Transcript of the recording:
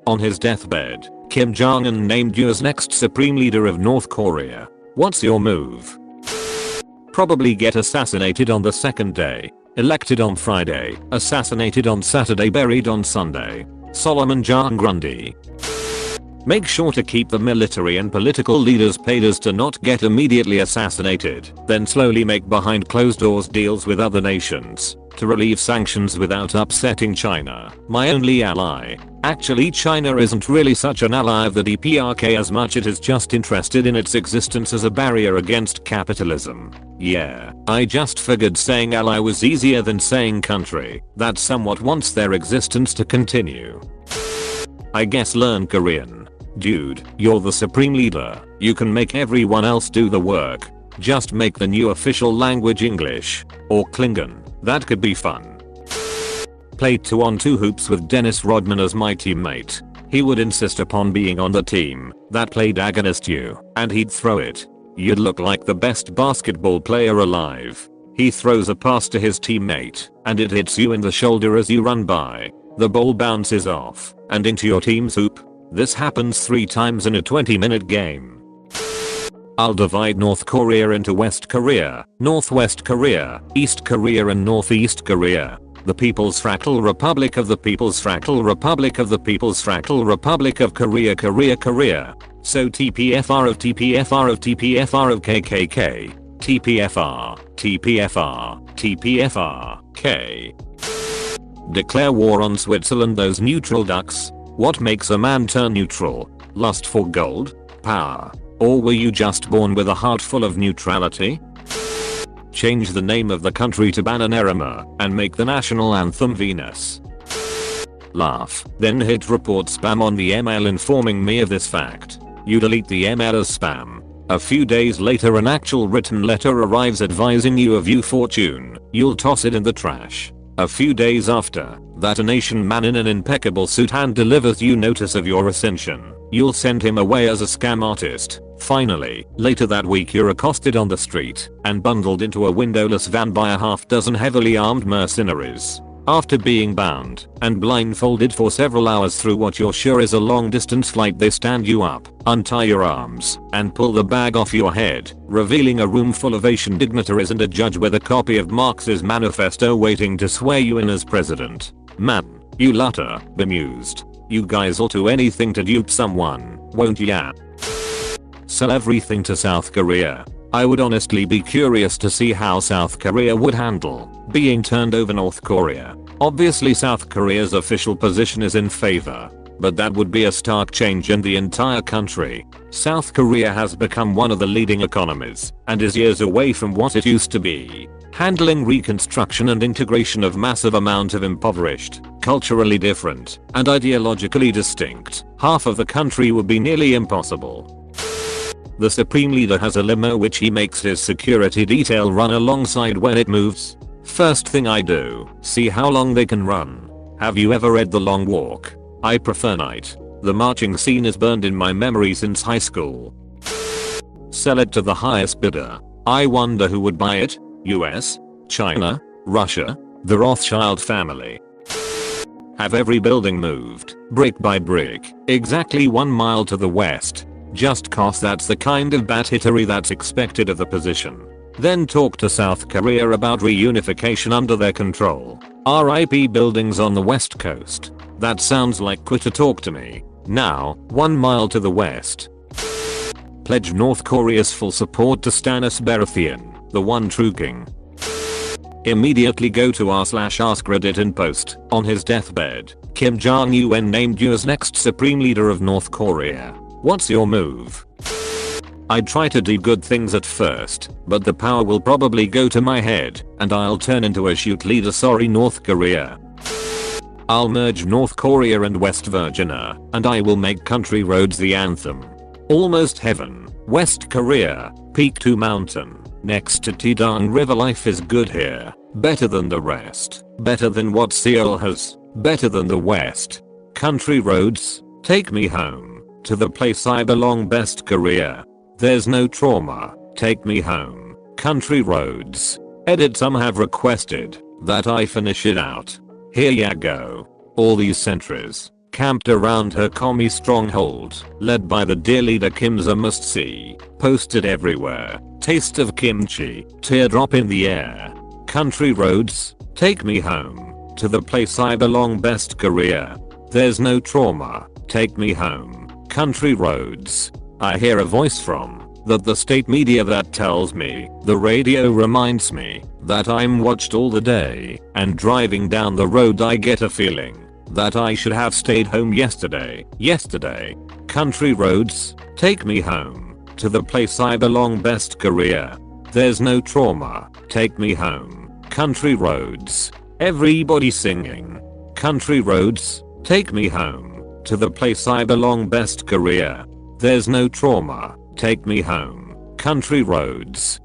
On his deathbed, Kim Jong-un named you as next supreme leader of North Korea. What's your move? Probably get assassinated on the second day. Elected on Friday, assassinated on Saturday, buried on Sunday. Solomon John Grundy. Make sure to keep the military and political leaders paid as to not get immediately assassinated, then slowly make behind closed doors deals with other nations to relieve sanctions without upsetting China, my only ally. Actually, China isn't really such an ally of the DPRK as much it is just interested in its existence as a barrier against capitalism. Yeah, I just figured saying ally was easier than saying country that somewhat wants their existence to continue. I guess learn Korean. Dude, you're the supreme leader. You can make everyone else do the work. Just make the new official language English. Or Klingon. That could be fun. Played 2-on-2 hoops with Dennis Rodman as my teammate. He would insist upon being on the team that played against you, and he'd throw it. You'd look like the best basketball player alive. He throws a pass to his teammate, and it hits you in the shoulder as you run by. The ball bounces off, and into your team's hoop. This happens 3 times in a 20-minute game. I'll divide North Korea into West Korea, Northwest Korea, East Korea and Northeast Korea. The People's Fractal Republic of the People's Fractal Republic of the People's Fractal Republic of Korea, Korea, Korea. So TPFR of TPFR of TPFR of KKK. TPFR, TPFR, TPFR, K. Declare war on Switzerland, those neutral ducks. What makes a man turn neutral? Lust for gold? Power? Or were you just born with a heart full of neutrality? Change the name of the country to Bananarama and make the national anthem Venus. Laugh, then hit report spam on the email informing me of this fact. You delete the email as spam. A few days later an actual written letter arrives advising you of your fortune. You'll toss it in the trash. A few days after that, a nation man in an impeccable suit hand delivers you notice of your ascension. You'll send him away as a scam artist. Finally, later that week you're accosted on the street and bundled into a windowless van by a half-dozen heavily armed mercenaries. After being bound and blindfolded for several hours through what you're sure is a long-distance flight, they stand you up, untie your arms, and pull the bag off your head, revealing a room full of Asian dignitaries and a judge with a copy of Marx's manifesto waiting to swear you in as president. Man, you'll utter bemused. You guys'll do anything to dupe someone, won't ya? Sell everything to South Korea. I would honestly be curious to see how South Korea would handle being turned over North Korea. Obviously South Korea's official position is in favor, but that would be a stark change in the entire country. South Korea has become one of the leading economies and is years away from what it used to be. Handling reconstruction and integration of massive amount of impoverished, culturally different, and ideologically distinct half of the country would be nearly impossible. The supreme leader has a limo which he makes his security detail run alongside when it moves. First thing I do, see how long they can run. Have you ever read The Long Walk? I prefer night. The marching scene is burned in my memory since high school. Sell it to the highest bidder. I wonder who would buy it? US? China? Russia? The Rothschild family. Have every building moved, brick by brick, exactly 1 mile to the west. Just cause that's the kind of bat-hittery that's expected of the position. Then talk to South Korea about reunification under their control. RIP buildings on the west coast. That sounds like quitter talk to me. Now, 1 mile to the west. Pledge North Korea's full support to Stannis Baratheon, the one true king. Immediately go to r/AskReddit and post, on his deathbed, Kim Jong-un named you as next supreme leader of North Korea. What's your move? I'd try to do good things at first, but the power will probably go to my head, and I'll turn into a shoot leader. Sorry North Korea. I'll merge North Korea and West Virginia, and I will make country roads the anthem. Almost heaven, West Korea, peak to mountain, next to Taedong River. Life is good here, better than the rest, better than what Seoul has, better than the West. Country roads, take me home. To the place I belong, best Korea. There's no trauma, take me home. Country roads. Edit. Some have requested that I finish it out. Here ya go. All these centuries. camped around her commie stronghold, led by the dear leader Kim's a must-see, posted everywhere, taste of kimchi, teardrop in the air. Country roads, take me home, to the place I belong best Korea. There's no trauma, take me home. Country roads. I hear a voice from the state media that tells me, the radio reminds me, that I'm watched all the day, and driving down the road I get a feeling that I should have stayed home yesterday. Country roads, take me home, to the place I belong best Korea. There's no trauma, take me home. Country roads. Everybody singing. Country roads, take me home, to the place I belong best Korea. There's no trauma, take me home. Country roads.